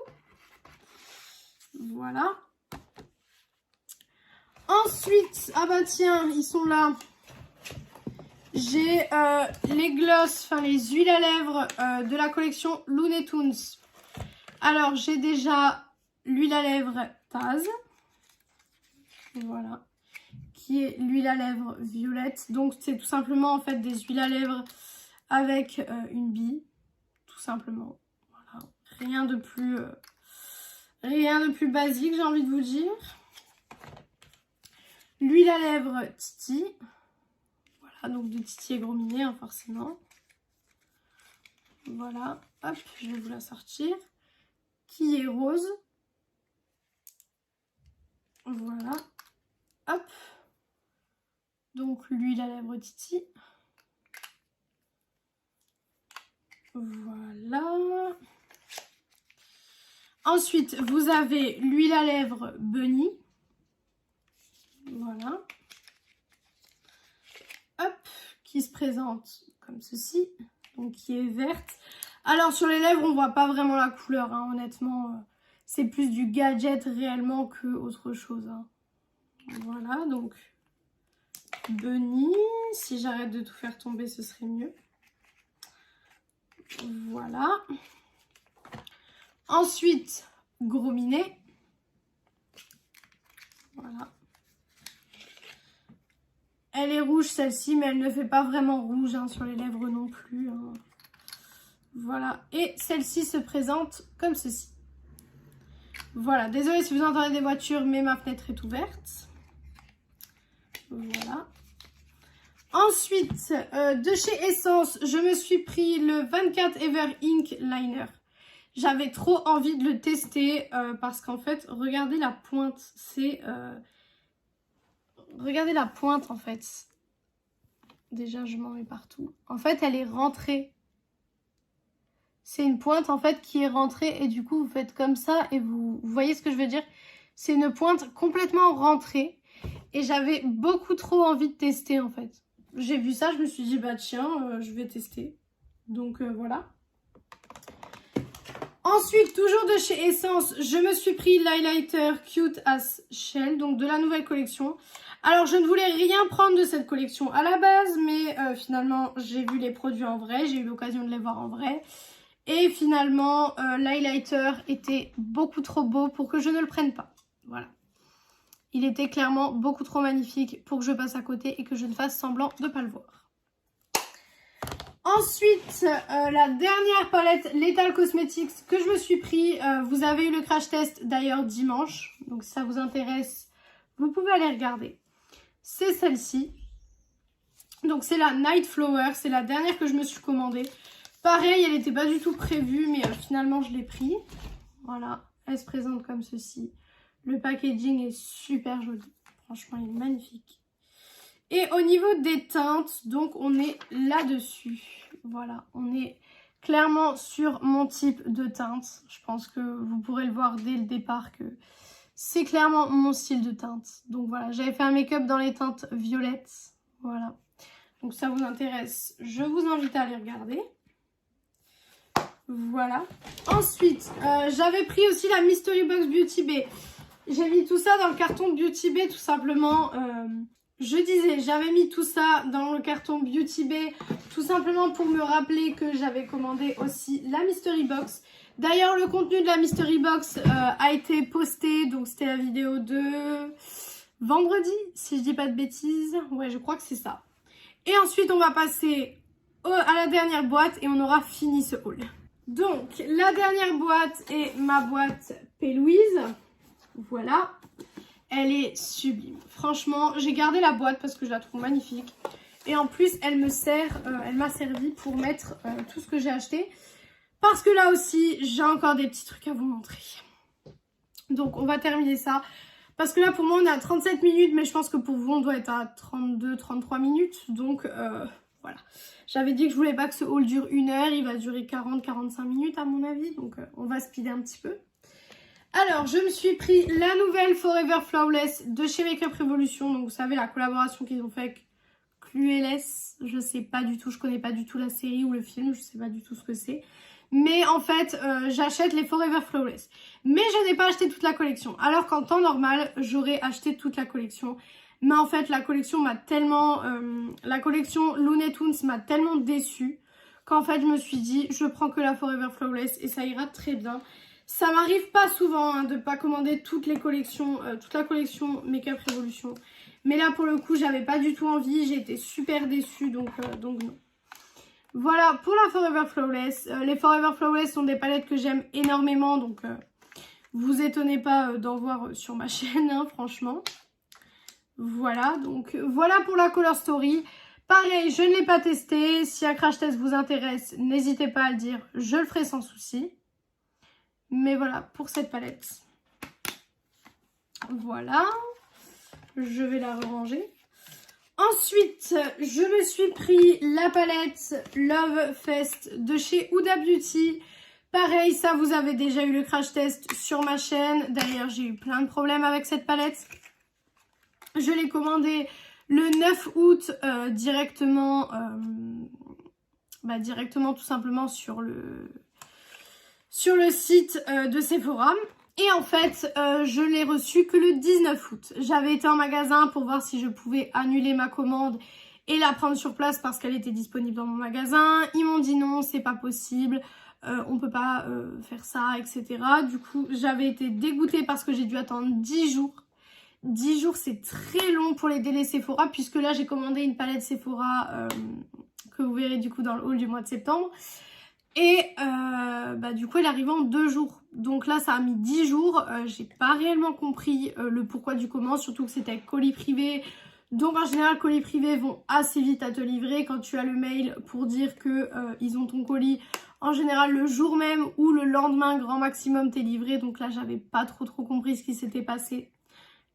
Voilà. Ensuite, ah bah tiens, ils sont là. J'ai les gloss, enfin les huiles à lèvres de la collection Looney Tunes. Alors, j'ai déjà l'huile à lèvres Taz. Voilà. Qui est l'huile à lèvres violette. Donc, c'est tout simplement en fait des huiles à lèvres avec une bille. Tout simplement. Voilà. Rien de plus basique, j'ai envie de vous dire. L'huile à lèvres Titi. Voilà, donc de Titi et Gros Minet, hein, forcément. Voilà, hop, je vais vous la sortir. Qui est rose. Voilà, hop. Donc l'huile à lèvres Titi. Voilà. Ensuite, vous avez l'huile à lèvres Bunny. Voilà. Hop, qui se présente comme ceci, donc qui est verte. Alors sur les lèvres, on voit pas vraiment la couleur, hein, honnêtement. C'est plus du gadget réellement que autre chose. Hein. Voilà, donc Bunny. Si j'arrête de tout faire tomber, ce serait mieux. Voilà. Ensuite, Gros Minet. Voilà. Elle est rouge celle-ci, mais elle ne fait pas vraiment rouge hein, sur les lèvres non plus. Hein. Voilà. Et celle-ci se présente comme ceci. Voilà. Désolée si vous entendez des voitures, mais ma fenêtre est ouverte. Voilà. Ensuite, de chez Essence, je me suis pris le 24 Ever Ink Liner. J'avais trop envie de le tester parce qu'en fait, regardez la pointe. C'est... Regardez la pointe en fait. Déjà je m'en mets partout. En fait elle est rentrée. C'est une pointe en fait qui est rentrée et du coup vous faites comme ça et vous voyez ce que je veux dire. C'est une pointe complètement rentrée et j'avais beaucoup trop envie de tester en fait. J'ai vu ça, je me suis dit bah tiens je vais tester. Donc voilà. Ensuite, toujours de chez Essence, je me suis pris l'highlighter Cute as Shell, donc de la nouvelle collection. Alors, je ne voulais rien prendre de cette collection à la base, mais finalement, j'ai vu les produits en vrai, j'ai eu l'occasion de les voir en vrai. Et finalement, l'highlighter était beaucoup trop beau pour que je ne le prenne pas. Voilà. Il était clairement beaucoup trop magnifique pour que je passe à côté et que je ne fasse semblant de ne pas le voir. Ensuite, la dernière palette Lethal Cosmetics que je me suis pris. Vous avez eu le crash test d'ailleurs dimanche. Donc si ça vous intéresse, vous pouvez aller regarder. C'est celle-ci. Donc c'est la Night Flower. C'est la dernière que je me suis commandée. Pareil, elle n'était pas du tout prévue, mais finalement je l'ai pris. Voilà, elle se présente comme ceci. Le packaging est super joli. Franchement, il est magnifique. Et au niveau des teintes, donc on est là-dessus. Voilà, on est clairement sur mon type de teinte. Je pense que vous pourrez le voir dès le départ que c'est clairement mon style de teinte. Donc voilà, j'avais fait un make-up dans les teintes violettes. Voilà, donc ça vous intéresse, je vous invite à aller regarder. Voilà. Ensuite, j'avais pris aussi la Mystery Box Beauty Bay. J'ai mis tout ça dans le carton Beauty Bay tout simplement. Je disais, j'avais mis tout ça dans le carton Beauty Bay tout simplement pour me rappeler que j'avais commandé aussi la Mystery Box. D'ailleurs, le contenu de la Mystery Box a été posté, donc c'était la vidéo de vendredi, si je dis pas de bêtises. Ouais, je crois que c'est ça. Et ensuite, on va passer à la dernière boîte et on aura fini ce haul. Donc, la dernière boîte est ma boîte P. Louise. Voilà. Elle est sublime. Franchement, j'ai gardé la boîte parce que je la trouve magnifique. Et en plus, elle m'a servi pour mettre tout ce que j'ai acheté. Parce que là aussi, j'ai encore des petits trucs à vous montrer. Donc, on va terminer ça. Parce que là, pour moi, on est à 37 minutes. Mais je pense que pour vous, on doit être à 32-33 minutes. Donc, voilà. J'avais dit que je voulais pas que ce haul dure 1 heure. Il va durer 40-45 minutes à mon avis. Donc, on va speeder un petit peu. Alors, je me suis pris la nouvelle Forever Flawless de chez Makeup Revolution. Donc, vous savez, la collaboration qu'ils ont fait avec Clueless. Je sais pas du tout, je connais pas du tout la série ou le film. Je sais pas du tout ce que c'est. Mais en fait, j'achète les Forever Flawless. Mais je n'ai pas acheté toute la collection. Alors qu'en temps normal, j'aurais acheté toute la collection. Mais en fait, la collection m'a tellement... la collection Looney Tunes m'a tellement déçue qu'en fait, je me suis dit, je prends que la Forever Flawless et ça ira très bien. Ça m'arrive pas souvent hein, de pas commander toutes les collections, toute la collection Makeup Revolution. Mais là, pour le coup, j'avais pas du tout envie. J'ai été super déçue, donc non. Voilà pour la Forever Flawless. Les Forever Flawless sont des palettes que j'aime énormément, donc vous étonnez pas d'en voir sur ma chaîne, hein, franchement. Voilà, donc voilà pour la Color Story. Pareil, je ne l'ai pas testé. Si un crash test vous intéresse, n'hésitez pas à le dire, je le ferai sans souci. Mais voilà pour cette palette. Voilà, je vais la ranger. Ensuite, je me suis pris la palette Love Fest de chez Huda Beauty. Pareil, ça vous avez déjà eu le crash test sur ma chaîne. D'ailleurs, j'ai eu plein de problèmes avec cette palette. Je l'ai commandée le 9 août directement tout simplement sur le site de Sephora. Et en fait, je l'ai reçu que le 19 août. J'avais été en magasin pour voir si je pouvais annuler ma commande et la prendre sur place parce qu'elle était disponible dans mon magasin. Ils m'ont dit non, c'est pas possible, on peut pas faire ça, etc. Du coup, j'avais été dégoûtée parce que j'ai dû attendre 10 jours. 10 jours, c'est très long pour les délais Sephora puisque là, j'ai commandé une palette Sephora que vous verrez du coup dans le haul du mois de septembre. Et du coup elle arrive en 2 jours. Donc là ça a mis 10 jours. J'ai pas réellement compris le pourquoi du comment. Surtout que c'était avec colis privé. Donc en général colis privés vont assez vite à te livrer. Quand tu as le mail pour dire que ils ont ton colis, en général le jour même ou le lendemain grand maximum t'es livré. Donc là j'avais pas trop compris ce qui s'était passé.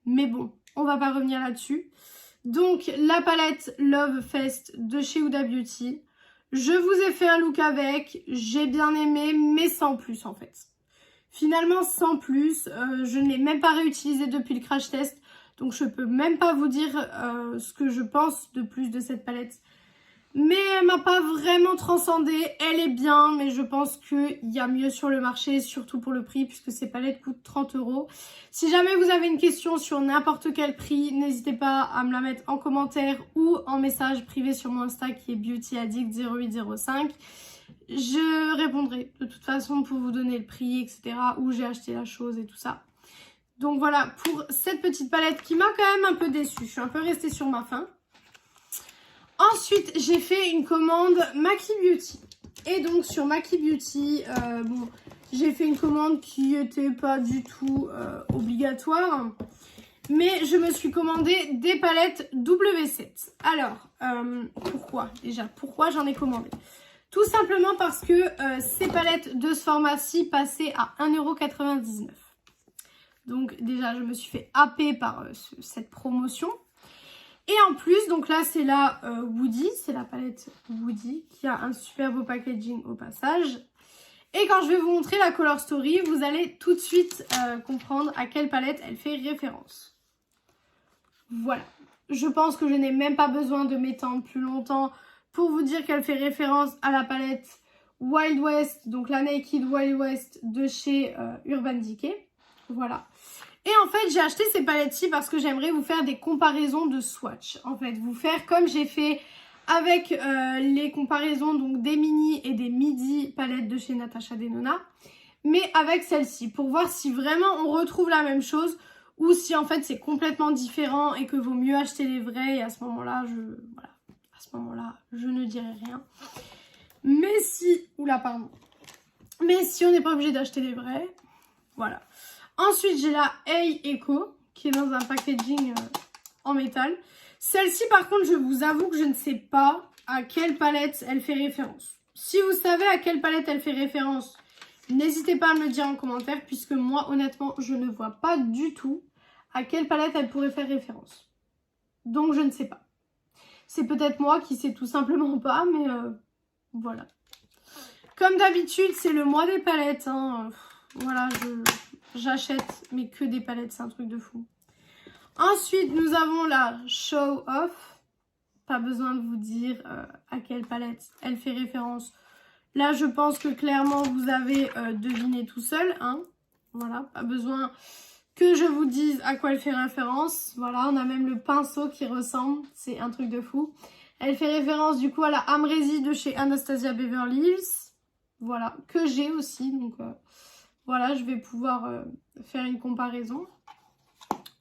Mais bon, on va pas revenir là-dessus. Donc la palette Love Fest de chez Huda Beauty. Je vous ai fait un look avec, j'ai bien aimé, mais sans plus en fait. Finalement sans plus, je ne l'ai même pas réutilisé depuis le crash test. Donc je peux même pas vous dire ce que je pense de plus de cette palette. Mais elle m'a pas vraiment transcendée, elle est bien, mais je pense qu'il y a mieux sur le marché, surtout pour le prix, puisque ces palettes coûtent 30 €. Si jamais vous avez une question sur n'importe quel prix, n'hésitez pas à me la mettre en commentaire ou en message privé sur mon Insta qui est beautyaddict0805. Je répondrai de toute façon pour vous donner le prix, etc. où j'ai acheté la chose et tout ça. Donc voilà pour cette petite palette qui m'a quand même un peu déçue. Je suis un peu restée sur ma faim. Ensuite, j'ai fait une commande Maki Beauty. Et donc, sur Maki Beauty, j'ai fait une commande qui n'était pas du tout obligatoire. Mais je me suis commandé des palettes W7. Alors, pourquoi déjà? Pourquoi j'en ai commandé? Tout simplement parce que ces palettes de ce format-ci passaient à 1,99 €. Donc déjà, je me suis fait happer par cette promotion. Et en plus, donc là c'est la Woody, c'est la palette Woody qui a un super beau packaging au passage. Et quand je vais vous montrer la Color Story, vous allez tout de suite comprendre à quelle palette elle fait référence. Voilà, je pense que je n'ai même pas besoin de m'étendre plus longtemps pour vous dire qu'elle fait référence à la palette Wild West, donc la Naked Wild West de chez Urban Decay. Voilà. Et en fait, j'ai acheté ces palettes-ci parce que j'aimerais vous faire des comparaisons de swatch. En fait, vous faire comme j'ai fait avec les comparaisons donc des mini et des midi palettes de chez Natasha Denona. mais avec celle-ci, pour voir si vraiment on retrouve la même chose ou si en fait c'est complètement différent et que vaut mieux acheter les vrais. Et à ce moment-là, je ne dirai rien. Mais si, mais si on n'est pas obligé d'acheter les vrais, voilà. Ensuite, j'ai la Hey Echo qui est dans un packaging en métal. Celle-ci, par contre, je vous avoue que je ne sais pas à quelle palette elle fait référence. Si vous savez à quelle palette elle fait référence, n'hésitez pas à me le dire en commentaire, puisque moi, honnêtement, je ne vois pas du tout à quelle palette elle pourrait faire référence. Donc, je ne sais pas. C'est peut-être moi qui sais tout simplement pas, mais voilà. Comme d'habitude, c'est le mois des palettes. Hein. Voilà, j'achète, mais que des palettes, c'est un truc de fou. Ensuite, nous avons la Show Off. Pas besoin de vous dire à quelle palette elle fait référence. Là, je pense que clairement, vous avez deviné tout seul. Hein. Voilà, pas besoin que je vous dise à quoi elle fait référence. Voilà, on a même le pinceau qui ressemble. C'est un truc de fou. Elle fait référence du coup à la Amrezy de chez Anastasia Beverly Hills. Voilà, que j'ai aussi. Donc voilà, je vais pouvoir faire une comparaison.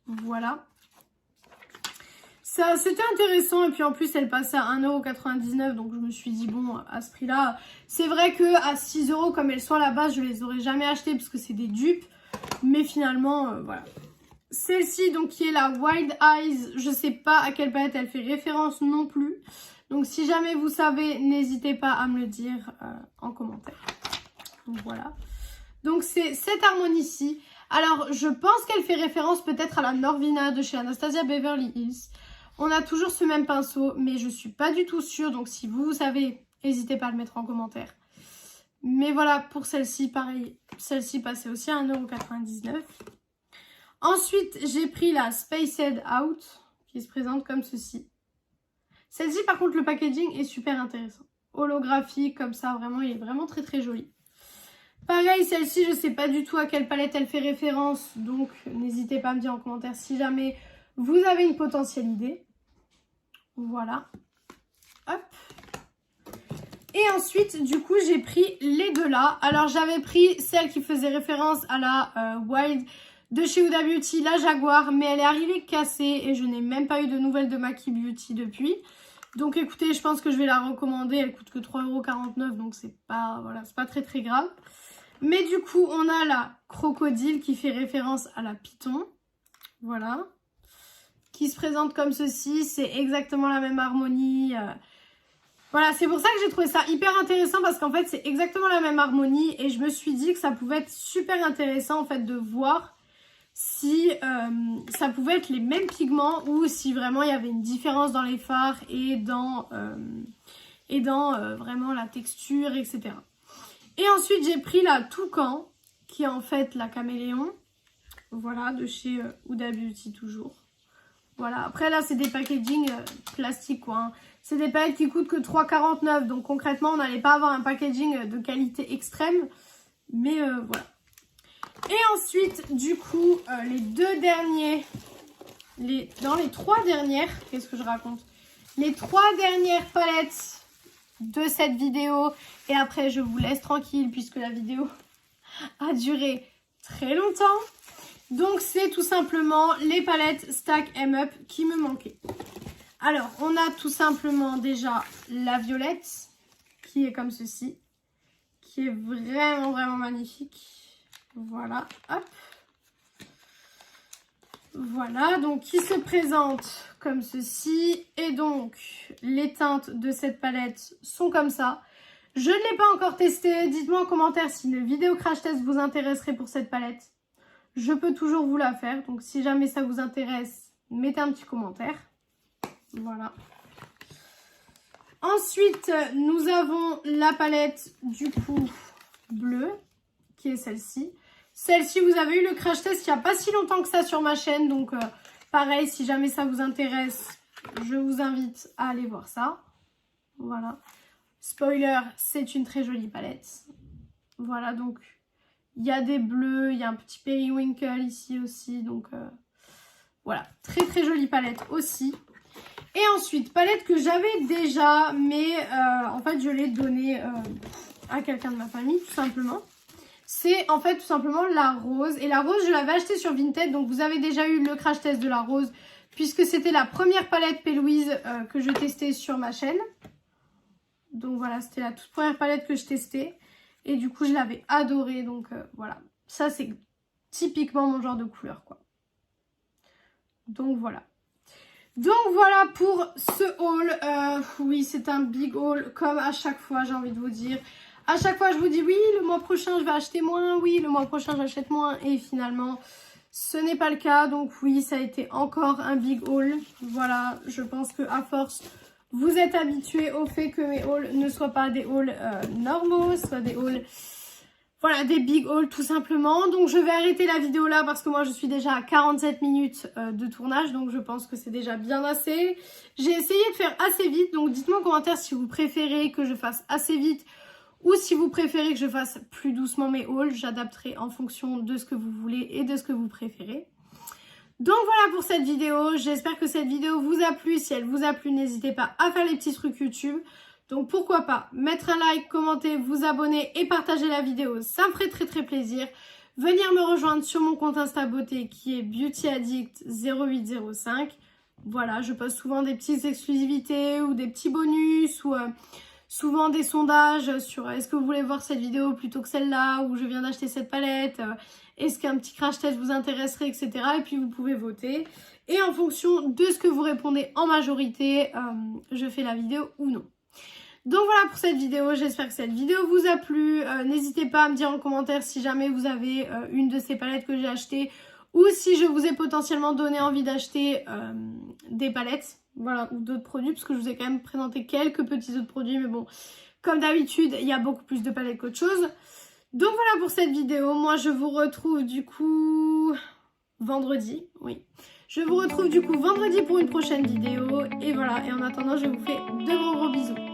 Voilà. Ça, c'était intéressant. Et puis en plus, elle passait à 1,99 €. Donc je me suis dit, bon, à ce prix-là, c'est vrai qu'à 6 € comme elles sont à la base, je les aurais jamais achetées parce que c'est des dupes. Mais finalement, voilà. Celle-ci, donc, qui est la Wild Eyes, je sais pas à quelle palette elle fait référence non plus. Donc si jamais vous savez, n'hésitez pas à me le dire en commentaire. Donc voilà. Donc c'est cette harmonie-ci. Alors, je pense qu'elle fait référence peut-être à la Norvina de chez Anastasia Beverly Hills. On a toujours ce même pinceau, mais je suis pas du tout sûre. Donc, si vous savez, n'hésitez pas à le mettre en commentaire. Mais voilà, pour celle-ci, pareil. Celle-ci passait aussi à 1,99 €. Ensuite, j'ai pris la Spaced Out, qui se présente comme ceci. Celle-ci, par contre, le packaging est super intéressant. Holographique, comme ça, vraiment, il est vraiment très très joli. Pareil, celle-ci, je ne sais pas du tout à quelle palette elle fait référence, donc n'hésitez pas à me dire en commentaire si jamais vous avez une potentielle idée. Voilà. Hop. Et ensuite, du coup, j'ai pris les deux là. Alors, j'avais pris celle qui faisait référence à la Wild de chez Huda Beauty, la Jaguar, mais elle est arrivée cassée et je n'ai même pas eu de nouvelles de Maki Beauty depuis. Donc, écoutez, je pense que je vais la recommander. Elle coûte que 3,49 €, donc c'est pas, voilà, c'est pas très très grave. Mais du coup, on a la Crocodile qui fait référence à la Python. Voilà. Qui se présente comme ceci. C'est exactement la même harmonie. Voilà, c'est pour ça que j'ai trouvé ça hyper intéressant parce qu'en fait, c'est exactement la même harmonie. Et je me suis dit que ça pouvait être super intéressant en fait de voir si ça pouvait être les mêmes pigments ou si vraiment il y avait une différence dans les fards et dans vraiment la texture, etc. Et ensuite, j'ai pris la Toucan, qui est en fait la Caméléon. Voilà, de chez Huda Beauty toujours. Voilà, après là, c'est des packaging plastiques, quoi. Hein. C'est des palettes qui coûtent que 3,49 €. Donc concrètement, on n'allait pas avoir un packaging de qualité extrême. Mais voilà. Et ensuite, du coup, les deux derniers... Dans les trois dernières... Qu'est-ce que je raconte? Les trois dernières palettes de cette vidéo. Et après, je vous laisse tranquille puisque la vidéo a duré très longtemps. Donc, c'est tout simplement les palettes Stack 'em Up qui me manquaient. Alors, on a tout simplement déjà la violette qui est comme ceci. Qui est vraiment, vraiment magnifique. Voilà, hop. Voilà, donc qui se présente comme ceci. Et donc, les teintes de cette palette sont comme ça. Je ne l'ai pas encore testé. Dites-moi en commentaire si une vidéo crash test vous intéresserait pour cette palette. Je peux toujours vous la faire. Donc, si jamais ça vous intéresse, mettez un petit commentaire. Voilà. Ensuite, nous avons la palette du coup bleue, qui est celle-ci. Celle-ci, vous avez eu le crash test il n'y a pas si longtemps que ça sur ma chaîne. Donc, pareil, si jamais ça vous intéresse, je vous invite à aller voir ça. Voilà. Spoiler, c'est une très jolie palette. Voilà, donc, il y a des bleus, il y a un petit periwinkle ici aussi. Donc, voilà, très très jolie palette aussi. Et ensuite, palette que j'avais déjà, mais en fait, je l'ai donnée à quelqu'un de ma famille, tout simplement. C'est en fait tout simplement la rose. Et la rose, je l'avais achetée sur Vinted. Donc vous avez déjà eu le crash test de la rose. Puisque c'était la première palette P. Louise que je testais sur ma chaîne. Donc voilà, c'était la toute première palette que je testais. Et du coup, je l'avais adorée. Donc voilà, ça c'est typiquement mon genre de couleur, quoi. Donc voilà. Donc voilà pour ce haul. Oui, c'est un big haul comme à chaque fois, j'ai envie de vous dire. À chaque fois, je vous dis oui, le mois prochain, je vais acheter moins. Oui, le mois prochain, j'achète moins. Et finalement, ce n'est pas le cas. Donc oui, ça a été encore un big haul. Voilà, je pense que à force, vous êtes habitués au fait que mes hauls ne soient pas des hauls normaux, soit des hauls... Voilà, des big hauls tout simplement. Donc je vais arrêter la vidéo là parce que moi je suis déjà à 47 minutes de tournage. Donc je pense que c'est déjà bien assez. J'ai essayé de faire assez vite. Donc dites-moi en commentaire si vous préférez que je fasse assez vite ou si vous préférez que je fasse plus doucement mes hauls. J'adapterai en fonction de ce que vous voulez et de ce que vous préférez. Donc voilà pour cette vidéo. J'espère que cette vidéo vous a plu. Si elle vous a plu, n'hésitez pas à faire les petits trucs YouTube. Donc pourquoi pas mettre un like, commenter, vous abonner et partager la vidéo, ça me ferait très plaisir. Venir me rejoindre sur mon compte Insta Beauté qui est beautyaddict0805. Voilà, je poste souvent des petites exclusivités ou des petits bonus ou souvent des sondages sur est-ce que vous voulez voir cette vidéo plutôt que celle-là ou je viens d'acheter cette palette, est-ce qu'un petit crash test vous intéresserait, etc. Et puis vous pouvez voter. Et en fonction de ce que vous répondez en majorité, je fais la vidéo ou non. Donc voilà pour cette vidéo, j'espère que cette vidéo vous a plu. N'hésitez pas à me dire en commentaire si jamais vous avez une de ces palettes que j'ai achetées ou si je vous ai potentiellement donné envie d'acheter des palettes, voilà, ou d'autres produits, parce que je vous ai quand même présenté quelques petits autres produits, mais bon, comme d'habitude, il y a beaucoup plus de palettes qu'autre chose. Donc voilà pour cette vidéo, moi je vous retrouve du coup vendredi, oui. Je vous retrouve du coup vendredi pour une prochaine vidéo, et voilà, et en attendant, je vous fais de gros bisous.